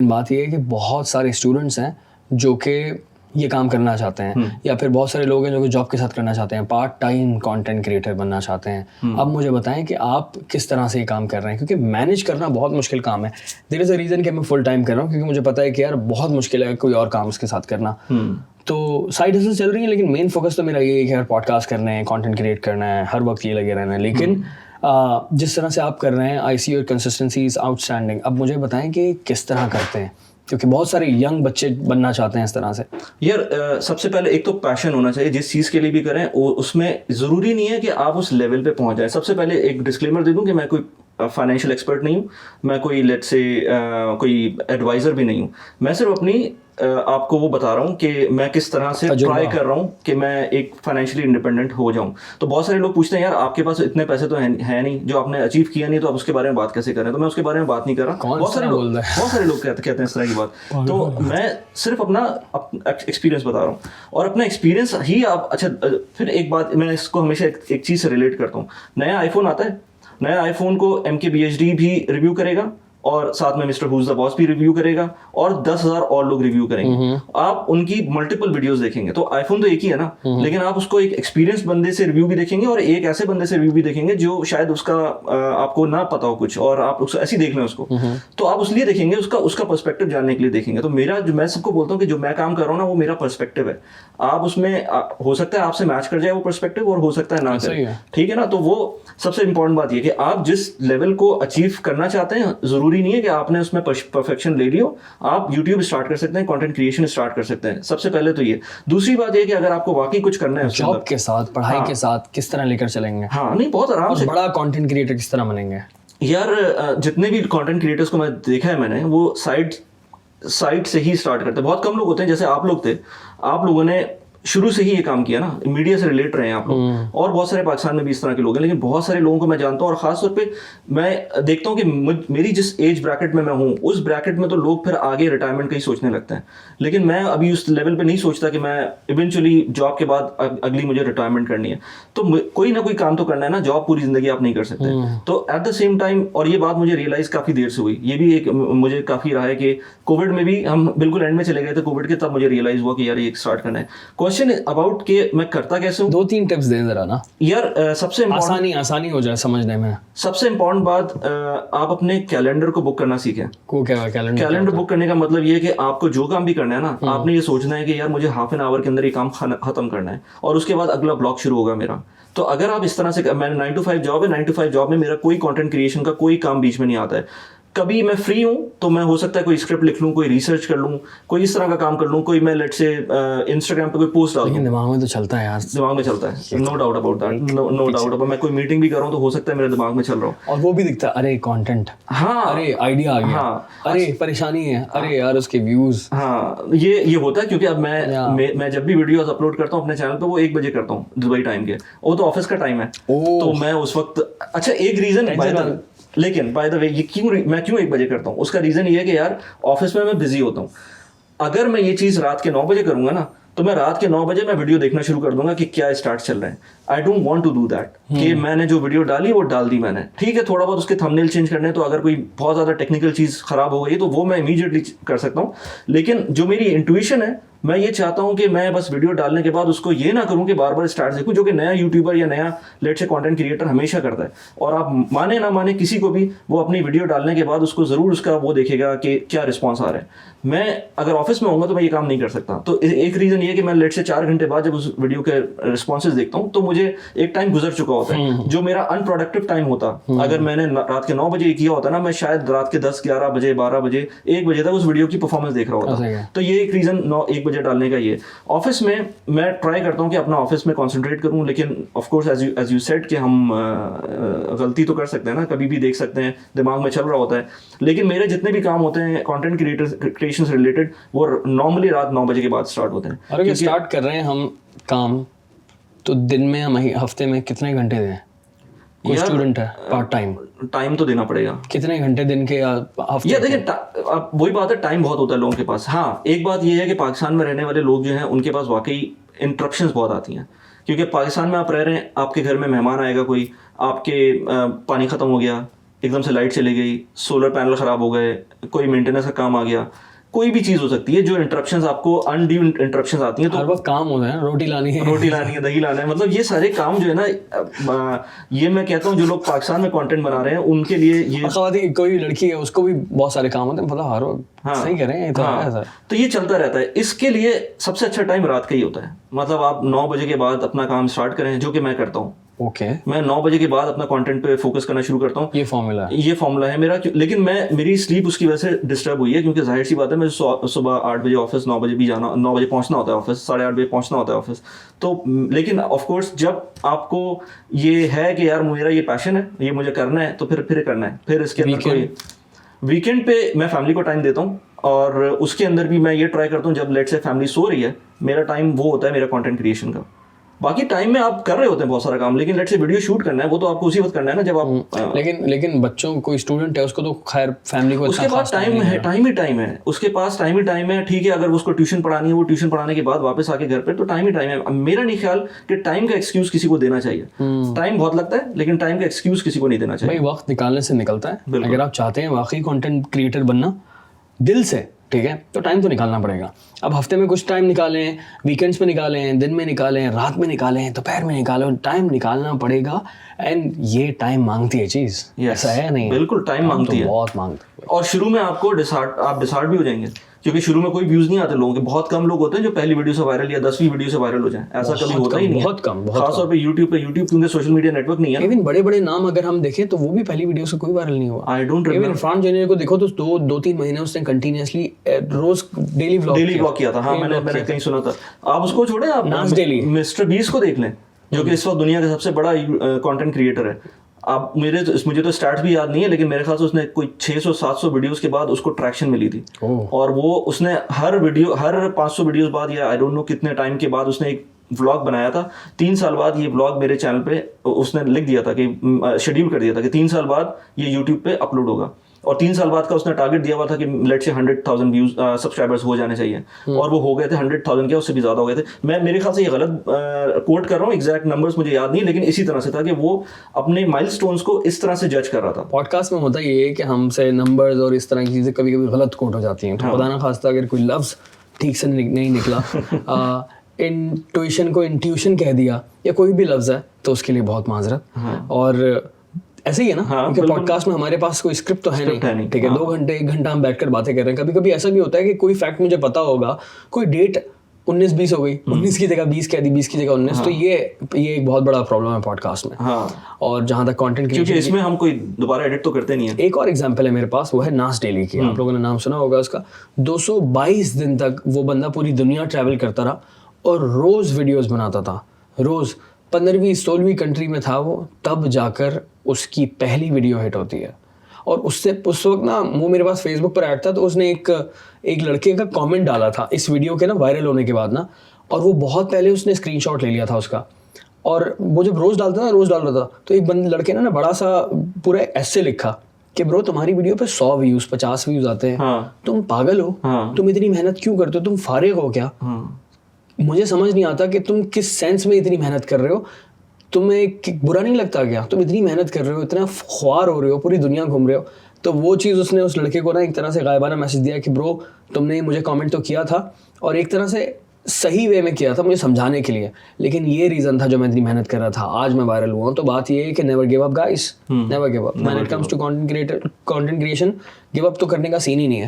बात ये है कि बहुत सारे स्टूडेंट्स हैं जो कि ये काम करना चाहते हैं, या फिर बहुत सारे लोग हैं जो कि जॉब के साथ करना चाहते हैं, पार्ट टाइम कंटेंट क्रिएटर बनना चाहते हैं। अब मुझे बताएं कि आप किस तरह से ये काम कर रहे हैं, क्योंकि मैनेज करना बहुत मुश्किल काम है। देयर इज़ अ रीज़न कि मैं फुल टाइम कर रहा हूँ, क्योंकि मुझे पता है कि यार बहुत मुश्किल है कोई और काम उसके साथ करना। तो साइड हसल चल रही है, लेकिन मेन फोकस तो मेरा ये है कि यार पॉडकास्ट करना है, कंटेंट क्रिएट करना है, हर वक्त ये लगे रहना है। लेकिन जिस तरह से आप कर रहे हैं, I see your consistency is outstanding. अब मुझे बताएं कि किस तरह करते हैं, क्योंकि बहुत सारे यंग बच्चे बनना चाहते हैं इस तरह से। यार सबसे पहले एक तो पैशन होना चाहिए, जिस चीज़ के लिए भी करें उसमें ज़रूरी नहीं है कि आप उस लेवल पे पहुंच जाए। सबसे पहले एक डिस्क्लेमर दे दूं कि मैं कोई फाइनेंशियल एक्सपर्ट नहीं हूँ, मैं कोई लेट्स से कोई एडवाइज़र भी नहीं हूँ। मैं सिर्फ अपनी आपको वो बता रहा हूँ कि मैं किस तरह से ट्राई कर रहा हूँ कि मैं एक फाइनेंशियली इंडिपेंडेंट हो जाऊँ। तो बहुत सारे लोग पूछते हैं यार आपके पास इतने पैसे तो है नहीं, जो आपने अचीव किया नहीं, तो आप उसके बारे में बात कैसे करें। तो मैं उसके बारे में बात नहीं कर रहा। बहुत सारे लोग कहते हैं इस तरह की बात। तो मैं सिर्फ अपना एक्सपीरियंस बता रहा हूँ, और अपना एक्सपीरियंस ही आप अच्छा। फिर एक बात मैं इसको हमेशा एक चीज़ से रिलेट करता हूँ। नया आईफोन आता है, नया आईफोन को MKBHD भी रिव्यू करेगा, और साथ में मिस्टर हुज द बॉस भी रिव्यू करेगा, और 10,000 और लोग रिव्यू करेंगे। आप उनकी मल्टीपल वीडियोस देखेंगे, तो आईफोन तो एक ही है ना, लेकिन आप उसको एक एक्सपीरियंस बंदे से रिव्यू भी देखेंगे, और एक ऐसे बंदे से रिव्यू भी देखेंगे जो शायद उसका आपको ना पता हो कुछ, और आप उसको ऐसे ही देख लें उसको। तो आप उसलिए देखेंगे, उसका पर्सपेक्टिव जानने के लिए देखेंगे। तो मेरा जो मैं सबको बोलता हूँ कि जो मैं काम कर रहा हूँ ना, वो मेरा पर्सपेक्टिव है। आप उसमें हो सकता है आपसे मैच कर जाए वो पर्सपेक्टिव, और हो सकता है ना करे, ठीक है ना। तो वो सबसे इंपॉर्टेंट बात ये कि आप जिस लेवल को अचीव करना चाहते हैं, जरूरी नहीं है कि आपने उसमें परफेक्शन ले लियो। आप यूट्यूब स्टार्ट कर सकते हैं, कंटेंट क्रिएशन स्टार्ट कर सकते हैं। सबसे पहले तो ये। दूसरी बात ये कि अगर आपको वाकई कुछ करना है जॉब के साथ, पढ़ाई के साथ किस तरह लेकर चलेंगे। हाँ नहीं, बहुत आराम से। बड़ा कंटेंट क्रिएटर किस तरह बनेंगे यार, जितने भी कंटेंट क्रिएटर्स को मैं देखा है मैंने, वो साइट से ही स्टार्ट करते हैं। बहुत कम लोग होते हैं, जैसे आप लोग थे, आप लोगों ने शुरू से ही ये काम किया ना, मीडिया से रिलेट रहे हैं आप लोग, और बहुत सारे पाकिस्तान में भी इस तरह के लोग हैं। लेकिन बहुत सारे लोगों को मैं जानता हूँ, और खासतौर पे मैं देखता हूँ कि मेरी जिस एज ब्रैकेट में मैं हूँ, उस ब्रैकेट में तो लोग फिर आगे रिटायरमेंट का ही सोचने लगते हैं। लेकिन मैं अभी उस लेवल पे नहीं सोचता कि मैं इवेंचुअली जॉब के बाद अगली मुझे रिटायरमेंट करनी है। तो कोई ना कोई काम तो करना है ना, जॉब पूरी जिंदगी आप नहीं कर सकते। तो एट द सेम टाइम, और ये बात मुझे रियलाइज काफी देर से हुई, ये भी एक मुझे काफी रहा है कि कोविड में भी हम बिल्कुल एंड में चले गए थे कोविड के, तब मुझे रियलाइज हुआ कि यार ये स्टार्ट करना है। क्वेश्चन अबाउट कि मैं करता कैसे हूँ, 2-3 टिप्स दें जरा ना यार। सबसे आसानी हो जाए समझने में। सबसे इंपॉर्टेंट बात, आप अपने कैलेंडर को बुक करना सीखें। कैलेंडर बुक करने का मतलब ये है कि आपको जो काम भी करना है ना, आपने ये सोचना है कि यार मुझे हाफ एन आवर के अंदर ये काम खत्म करना है, और उसके बाद अगला ब्लॉक शुरू होगा मेरा। तो अगर आप इस तरह से, मैंने 9 to 5 जॉब है, 9 to 5 जॉब में मेरा कोई कंटेंट क्रिएशन का कोई काम बीच में नहीं आता है। कभी मैं फ्री हूं तो मैं हो सकता है कोई स्क्रिप्ट लिख लूं, कोई रिसर्च कर लूं, कोई इस तरह का काम कर लूं, कोई मैं लेट से इंस्टाग्राम पे कोई पोस्ट डाल दूं। लेकिन दिमाग में तो चलता है यार, दिमाग में चलता है, no doubt about that, no doubt about. मैं कोई मीटिंग भी कर रहा हूं तो हो सकता है मेरे दिमाग में चल रहा हो, और वो भी दिखता है, अरे कंटेंट, हाँ, अरे आइडिया आ गया, हाँ, अरे परेशानी है, अरे यार उसके व्यूज। हाँ, ये होता है, क्योंकि अब मैं जब भी वीडियोस अपलोड करता हूँ अपने चैनल पे, वो 1 बजे करता हूँ दुबई टाइम के, वो तो ऑफिस का टाइम है। तो मैं उस वक्त, अच्छा एक रीजन, लेकिन बाय द वे ये मैं क्यों 1 बजे करता हूँ, उसका रीजन ये है कि यार ऑफिस में मैं बिजी होता हूँ। अगर मैं ये चीज रात के 9 बजे करूंगा ना, तो मैं रात के 9 बजे मैं वीडियो देखना शुरू कर दूंगा कि क्या स्टार्ट चल रहा है। I don't want to do that कि मैंने जो वीडियो डाली वो डाल दी मैंने, ठीक है, थोड़ा बहुत उसके थंबनेल चेंज करने, तो अगर कोई बहुत ज्यादा टेक्निकल चीज खराब हो गई तो वो मैं इमीडिएटली कर सकता हूँ। लेकिन जो मेरी इंट्यूशन है, मैं ये चाहता हूं कि मैं बस वीडियो डालने के बाद उसको ये ना करूं कि बार बार स्टार्ट देखूं, जो कि नया यूट्यूबर या नया लेट से कंटेंट क्रिएटर हमेशा करता है। और आप माने ना माने, किसी को भी वो अपनी वीडियो डालने के बाद उसको जरूर उसका वो देखेगा कि क्या रिस्पॉन्स आ रहा है। मैं अगर ऑफिस में होऊंगा तो मैं ये काम नहीं कर सकता। तो एक रीजन ये कि मैं लेट से 4 घंटे बाद जब उस वीडियो के रिस्पॉन्सेज देखता हूँ, तो मुझे एक टाइम गुजर चुका होता है जो मेरा अनप्रोडक्टिव टाइम होता। अगर मैंने रात के 9 बजे किया होता ना, मैं शायद रात के 10, 11 बजे, 12 बजे, 1 बजे तक उस वीडियो की परफॉर्मेंस देख रहा होता। तो ये एक रीजन 1 बजे डालने का ये। ऑफिस में मैं ट्राई करता हूं कि अपना ऑफिस में कंसंट्रेट करूं, लेकिन of course as you said कि हम गलती तो कर सकते हैं ना, कभी भी देख सकते हैं, दिमाग में चल रहा होता है। लेकिन मेरे जितने भी काम होते हैं कंटेंट क्रिएशन से रिलेटेड, वो नॉर्मली रात 9 बजे के बाद स्टार्ट होते हैं। और अगर स्टार्ट कर रहे हैं हम काम, तो दिन में हम हफ्ते में कितने घंटे दें? कोई स्टूडेंट है पार्ट टाइम तो देना पड़ेगा। कितने घंटे दिन के हफ्ते? या देखिए, अब वही बात है, टाइम बहुत होता है लोगों के पास। हाँ, एक बात ये है कि पाकिस्तान में रहने वाले लोग जो हैं, उनके पास वाकई इंटरप्शंस बहुत आती हैं, क्योंकि पाकिस्तान में आप रह रहे हैं, आपके घर में मेहमान आएगा कोई, आपके पानी खत्म हो गया, एकदम से लाइट चली गई, सोलर पैनल ख़राब हो गए, कोई मेंटेनेंस का काम आ गया, कोई भी चीज़ हो सकती है जो इंटरप्शंस आपको अनड्यू इंटरप्शंस आती हैं। तो हर वक्त काम होता है, रोटी लानी है, दही लाना है, मतलब ये सारे काम जो है ना, ये मैं कहता हूँ जो लोग पाकिस्तान में कंटेंट बना रहे हैं उनके लिए ये खवातीन, कोई भी लड़की है उसको भी बहुत सारे काम होते हैं, मतलब हर वक्त। हाँ, सही कह रहे हैं, तो हाँ, तो ये चलता रहता है। इसके लिए सबसे अच्छा टाइम रात का ही होता है, मतलब आप 9 बजे के बाद अपना काम स्टार्ट करें, जो कि मैं करता हूँ। ओके, मैं 9 बजे के बाद अपना कंटेंट पे फोकस करना शुरू करता हूँ। ये फॉर्मूला है मेरा, लेकिन मेरी स्लीप उसकी वजह से डिस्टर्ब हुई है, क्योंकि जाहिर सी बात है मुझे सुबह 8 बजे ऑफिस, 9 बजे भी जाना, 9 बजे पहुंचना होता है ऑफिस, 8:30 बजे पहुंचना होता है ऑफिस। तो लेकिन ऑफ कोर्स जब आपको ये है कि यार मेरा ये पैशन है, ये मुझे करना है, तो फिर करना है। फिर इसके अंदर कोई वीकेंड पे मैं फैमिली को टाइम देता हूँ, और उसके अंदर भी मैं ये ट्राई करता हूँ जब लेट से फैमिली सो रही है, मेरा टाइम वो होता है मेरा कंटेंट क्रिएशन का। बाकी टाइम में आप कर रहे होते हैं बहुत सारा काम, लेकिन लेट से वीडियो शूट करना है, वो तो आपको उसी वक्त करना है ना जब आप लेकिन बच्चों, कोई स्टूडेंट है उसको तो खैर फैमिली को उसके पास टाइम है, टाइम है उसके पास, टाइम है। ठीक है, अगर उसको ट्यूशन पढ़ानी है, वो ट्यूशन पढ़ाने के बाद वापस आके घर पे, तो टाइम है। मेरा नहीं ख्याल कि टाइम का एक्सक्यूज किसी को देना चाहिए। टाइम बहुत लगता है, लेकिन टाइम का एक्सक्यूज किसी को नहीं देना चाहिए। भाई वक्त निकालने से निकलता है। अगर आप चाहते हैं वाकई कंटेंट क्रिएटर बनना दिल से, ठीक है, तो टाइम तो निकालना पड़ेगा। अब हफ्ते में कुछ टाइम निकालें, वीकेंड्स में निकालें, दिन में निकालें, रात में निकालें, दोपहर में निकालें, टाइम निकालना पड़ेगा। एंड ये टाइम मांगती है चीज़, ऐसा है नहीं? बिल्कुल टाइम मांगती है, बहुत मांगती है। और शुरू में आपको आप डिसहार्ट भी हो जाएंगे, क्योंकि शुरू में कोई व्यूज नहीं आते लोगों के। बहुत कम लोग होते हैं जो पहली वीडियो से वायरल या 10वीं वीडियो से वायरल हो जाए, ऐसा कभी होता ही नहीं है। बहुत कम, खासतौर पे यूट्यूब क्योंकि सोशल मीडिया नेटवर्क नहीं है। इवन बड़े बड़े नाम अगर हम देखें तो वो भी पहली वीडियो से कोई वायरल नहीं हुआ। I don't even Irfan junior को देखो तो 2-3 महीने उसने कंटिन्यूअसली रोज डेली व्लॉग किया था। हाँ, मैंने कहीं सुना था। आप उसको छोड़े, आप मिस्टर बीस्ट को देख लें, जो कि इस वक्त दुनिया का सबसे बड़ा कंटेंट क्रिएटर है। आप मुझे तो स्टार्ट भी याद नहीं है, लेकिन मेरे ख्याल से उसने कोई 600-700 वीडियोस के बाद उसको ट्रैक्शन मिली थी। और वो उसने हर 500 वीडियोस बाद, या आई डोंट नो कितने टाइम के बाद, उसने एक व्लॉग बनाया था। 3 साल बाद ये व्लॉग मेरे चैनल पे उसने लिख दिया था कि शेड्यूल कर दिया था कि 3 साल बाद ये यूट्यूब पे अपलोड होगा। और 3 साल बाद का उसने टारगेट दिया हुआ था कि लेट से 100,000 व्यूज सब्सक्राइबर्स हो जाने चाहिए, और वो हो गए थे 100,000 के, उससे भी ज्यादा हो गए थे। मेरे ख्याल से ये गलत कोट कर रहा हूँ, एग्जैक्ट नंबर्स मुझे याद नहीं, लेकिन इसी तरह से था कि वो अपने माइलस्टोन्स को इस तरह से जज कर रहा था। पॉडकास्ट में होता ये है कि हमसे नंबर्स और इस तरह की चीजें कभी कभी गलत कोट हो जाती हैं, तो खुदा ना खास्ता अगर कोई लफ्ज ठीक से नहीं निकला, इंट्यूशन को इंट्यूशन कह दिया, या कोई भी लफ्ज है, तो उसके लिए बहुत माजरत। और ऐसे ही है ना, क्योंकि पॉडकास्ट में हमारे पास कोई स्क्रिप्ट तो है नहीं, ठीक है। 2 घंटे 1 घंटा हम बैठकर बातें कर रहे हैं। कभी कभी ऐसा भी होता है कि कोई फैक्ट मुझे पता होगा, कोई डेट 19-20 हो गई, 19 की जगह 20 कह दी, 20 की जगह 19, तो ये एक बहुत बड़ा प्रॉब्लम है पॉडकास्ट में। और जहां तक कंटेंट, क्योंकि इसमें हम कोई दोबारा एडिट तो करते नहीं है। एक और एग्जांपल है मेरे पास, वो है नाज डेली की। आप लोगों ने नाम सुना होगा उसका। 222 दिन तक वो बंदा पूरी दुनिया ट्रैवल करता रहा और रोज वीडियोस बनाता था, रोज 15वीं 16वीं कंट्री में था वो, तब जाकर उसकी पहली वीडियो हिट होती है। और उस वक्त ना, वो मेरे पास फेसबुक पर ऐड था, तो उसने एक लड़के का कमेंट डाला था इस वीडियो के ना वायरल होने के बाद ना, और वो बहुत पहले उसने स्क्रीनशॉट ले लिया था उसका। और वो जब रोज डाल रहा था, तो एक लड़के ने ना बड़ा सा पूरा ऐसे लिखा कि ब्रो तुम्हारी वीडियो पे 100 व्यूज 50 व्यूज आते हैं, तुम पागल हो, तुम इतनी मेहनत क्यों करते हो, तुम फारिग हो क्या? मुझे समझ नहीं आता कि तुम किस सेंस में इतनी मेहनत कर रहे हो, तुम्हें बुरा नहीं लगता क्या? तुम इतनी मेहनत कर रहे हो, इतना ख्वार हो रहे हो, पूरी दुनिया घूम रहे हो। तो वो चीज़ उसने उस लड़के को ना एक तरह से गायबाना मैसेज दिया कि ब्रो तुमने मुझे कमेंट तो किया था, और एक तरह से सही वे में किया था मुझे समझाने के लिए, लेकिन ये रीज़न था जो मैं इतनी मेहनत कर रहा था, आज मैं वायरल हुआ हूँ। तो बात ये है कि never give up guys, never give up. When it comes to content creation, give up तो करने का सीन ही नहीं है।